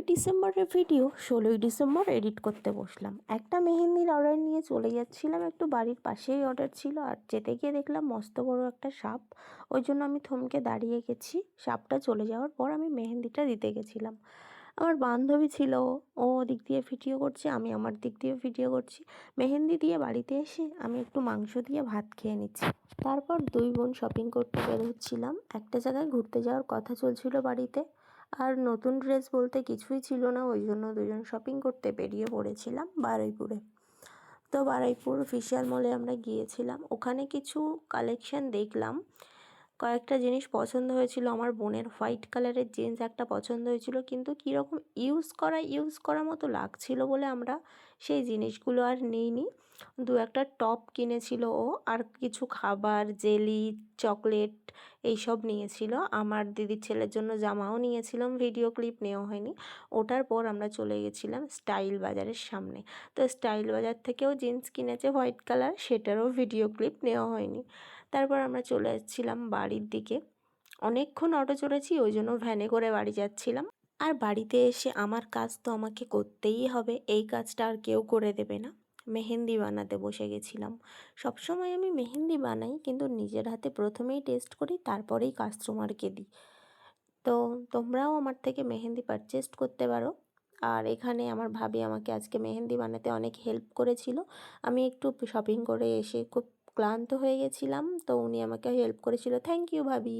ডিসেম্বরের video 16ই December edit করতে বসলাম। একটা মেহেন্দির অর্ডার নিয়ে চলে যাচ্ছিলাম, একটু বাড়ির পাশেই অর্ডার ছিল, আর যেতে গিয়ে দেখলাম মস্ত বড় একটা সাপ। ওই জন্য আমি থমকে দাঁড়িয়ে গেছি। সাপটা চলে যাওয়ার পর আমি মেহেন্দিটা দিতে গেছিলাম। আমার বান্ধবী ছিল, ও দিক দিয়ে ভিডিও করছে, আমি আমার দিক দিয়ে ভিডিও করছি। মেহেন্দি দিয়ে বাড়িতে এসে আমি একটু মাংস দিয়ে ভাত খেয়ে নিচ্ছি। তারপর দুই বোন শপিং করতে বের হচ্ছিলাম। একটা জায়গায় ঘুরতে যাওয়ার কথা চলছিল বাড়িতে, আর নতুন ড্রেস বলতে কিছুই ছিল না, ওই জন্য দুজন শপিং করতে বেরিয়ে পড়েছিলাম বারুইপুরে। তো বারুইপুর ফিশাল মলে আমরা গিয়েছিলাম, ওখানে কিছু কালেকশন দেখলাম। কয়েকটা জিনিস পছন্দ হয়েছিল। আমার বোনের হোয়াইট কালারের জিন্স একটা পছন্দ হয়েছিল, কিন্তু কীরকম ইউজ করা মতো লাগছিল বলে আমরা সেই জিনিসগুলো আর নিইনি। দু একটা টপ কিনেছিল ও, আর কিছু খাবার, জেলি, চকলেট এইসব নিয়েছিল। আমার দিদির ছেলের জন্য জামাও নিয়েছিলাম, ভিডিও ক্লিপ নেওয়া হয়নি। ওটার পর আমরা চলে গেছিলাম স্টাইল বাজারের সামনে। তো স্টাইল বাজার থেকেও জিন্স কিনেছে হোয়াইট কালার, সেটারও ভিডিও ক্লিপ নেওয়া হয়নি। তারপর আমরা চলে যাচ্ছিলাম বাড়ির দিকে। অনেকক্ষণ অটো চড়েছি, ওই জন্য ভ্যানে করে বাড়ি যাচ্ছিলাম। আর বাড়িতে এসে আমার কাজ তো আমাকে করতেই হবে, এই কাজটা আর কেউ করে দেবে না। মেহেন্দি বানাতে বসে গেছিলাম। সবসময় আমি মেহেন্দি বানাই, কিন্তু নিজের হাতে প্রথমেই টেস্ট করি, তারপরেই কাস্টমারকে দিই। তো তোমরাও আমার থেকে মেহেন্দি পারচেস করতে পারো। আর এখানে আমার ভাবি আমাকে আজকে মেহেন্দি বানাতে অনেক হেল্প করেছিল। আমি একটু শপিং করে এসে খুব ক্লান্ত হয়ে গেছিলাম, তো উনি আমাকে হেল্প করেছিল। থ্যাংক ইউ ভাবি।